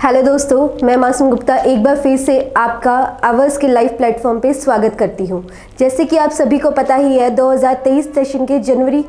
Hello दोस्तों, मैं मासूम गुप्ता एक बार फिर से आपका आवर्स के लाइव प्लेटफॉर्म पे स्वागत करती हूँ। जैसे कि आप सभी को पता ही है, 2023 सेशन के जनवरी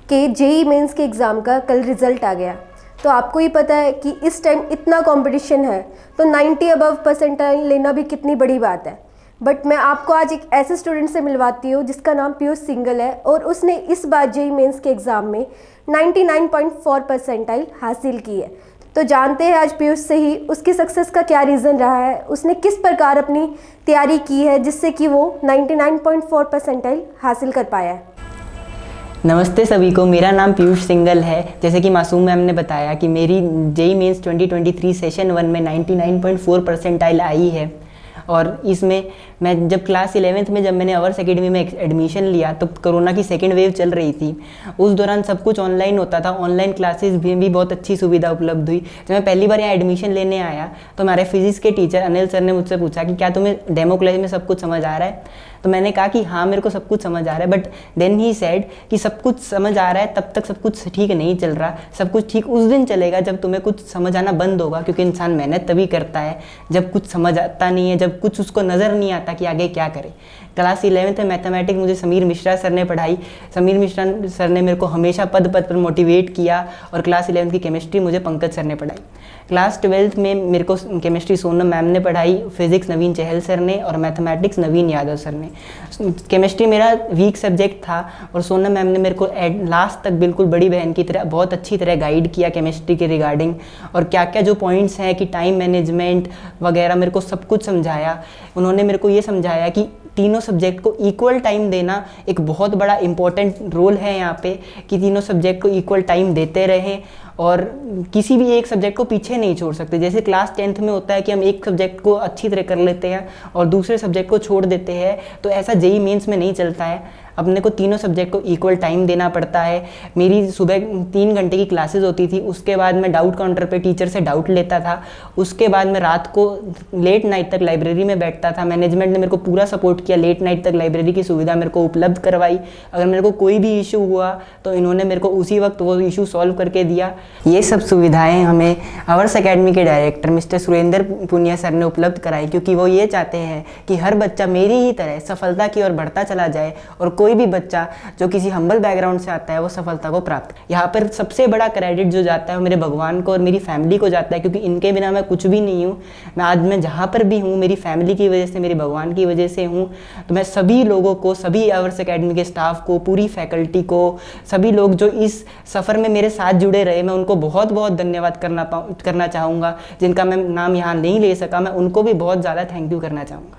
के जेईई मेंस के एग्ज़ाम का कल रिज़ल्ट आ गया। तो आपको ही पता है कि इस टाइम इतना कंपटीशन है, तो 90 अबव परसेंटाइल लेना भी कितनी बड़ी बात है। बट मैं आपको आज एक ऐसे स्टूडेंट से मिलवाती हूँ जिसका नाम पीयूष सिंगल है और उसने इस बार जेईई मेंस के एग्ज़ाम में 99.4 परसेंटाइल हासिल की है। तो जानते हैं आज पीयूष से ही उसकी सक्सेस का क्या रीज़न रहा है, उसने किस प्रकार अपनी तैयारी की है जिससे कि वो 99.4 परसेंटाइल हासिल कर पाया है। नमस्ते सभी को, मेरा नाम पीयूष सिंगल है। जैसे कि मासूम मैम ने बताया कि मेरी जेईई मेंस 2023 सेशन 1 में 99.4 परसेंटाइल आई है। और इसमें मैं जब क्लास 11th में जब मैंने आवर्स एकेडमी में एडमिशन लिया तो कोरोना की सेकेंड वेव चल रही थी। उस दौरान सब कुछ ऑनलाइन होता था, ऑनलाइन क्लासेस भी बहुत अच्छी सुविधा उपलब्ध हुई। जब मैं पहली बार यहाँ एडमिशन लेने आया तो हमारे फिजिक्स के टीचर अनिल सर ने मुझसे पूछा कि क्या तुम्हें डेमो क्लास में सब कुछ समझ आ रहा है। तो मैंने कहा कि हाँ, मेरे को सब कुछ समझ आ रहा है। बट देन ही सेड कि सब कुछ समझ आ रहा है, तब तक सब कुछ ठीक नहीं चल रहा। सब कुछ ठीक उस दिन चलेगा जब तुम्हें कुछ समझ आना बंद होगा, क्योंकि इंसान मेहनत तभी करता है जब कुछ समझ आता नहीं है, जब कुछ उसको नज़र नहीं आता कि आगे क्या करे। क्लास 11th में मैथमेटिक्स मुझे समीर मिश्रा सर ने पढ़ाई। समीर मिश्रा सर ने मेरे को हमेशा पद पद पर मोटिवेट किया। और क्लास 11th की केमिस्ट्री मुझे पंकज सर ने पढ़ाई। क्लास 12th में मेरे को केमिस्ट्री सोनम मैम ने पढ़ाई, फिजिक्स नवीन चहल सर ने और मैथमेटिक्स नवीन यादव सर ने। केमिस्ट्री मेरा वीक सब्जेक्ट था और सोनम मैम ने मेरे को लास्ट तक बिल्कुल बड़ी बहन की तरह बहुत अच्छी तरह गाइड किया केमिस्ट्री के रिगार्डिंग। और क्या क्या जो पॉइंट्स हैं कि टाइम मैनेजमेंट वगैरह मेरे को सब कुछ समझाया। उन्होंने मेरे को ये समझाया कि तीनों सब्जेक्ट को इक्वल टाइम देना एक बहुत बड़ा इंपॉर्टेंट रोल है यहाँ पे, कि तीनों सब्जेक्ट को इक्वल टाइम देते रहें और किसी भी एक सब्जेक्ट को पीछे नहीं छोड़ सकते। जैसे क्लास 10th में होता है कि हम एक सब्जेक्ट को अच्छी तरह कर लेते हैं और दूसरे सब्जेक्ट को छोड़ देते हैं, तो ऐसा जेईई मेंस में नहीं चलता है। अपने को तीनों सब्जेक्ट को इक्वल टाइम देना पड़ता है। मेरी सुबह 3 घंटे की क्लासेस होती थी, उसके बाद मैं डाउट काउंटर पे टीचर से डाउट लेता था। उसके बाद मैं रात को लेट नाइट तक लाइब्रेरी में बैठता था। मैनेजमेंट ने मेरे को पूरा सपोर्ट किया, लेट नाइट तक लाइब्रेरी की सुविधा मेरे को उपलब्ध करवाई। अगर मेरे को कोई भी इशू हुआ तो इन्होंने मेरे को उसी वक्त वो इशू सॉल्व करके दिया। ये सब सुविधाएँ हमें आवर्स एकेडमी के director mister Surendra Punia sir ने उपलब्ध कराई, क्योंकि वो ये चाहते हैं कि हर बच्चा मेरी ही तरह सफलता की ओर बढ़ता चला जाए और कोई भी बच्चा जो किसी हम्बल बैकग्राउंड से आता है वो सफलता को प्राप्त। यहाँ पर सबसे बड़ा क्रेडिट जो जाता है वो मेरे भगवान को और मेरी फैमिली को जाता है, क्योंकि इनके बिना मैं कुछ भी नहीं हूँ। मैं जहाँ पर भी हूँ मेरी फैमिली की वजह से, मेरे भगवान की वजह से हूँ। तो मैं सभी लोगों को, सभी आवर्स एकेडमी के स्टाफ को, पूरी फैकल्टी को, सभी लोग जो इस सफ़र में मेरे साथ जुड़े रहे, मैं उनको बहुत बहुत धन्यवाद करना चाहूँगा। जिनका मैं नाम यहाँ नहीं ले सका, मैं उनको भी बहुत ज़्यादा थैंक यू करना चाहूँगा।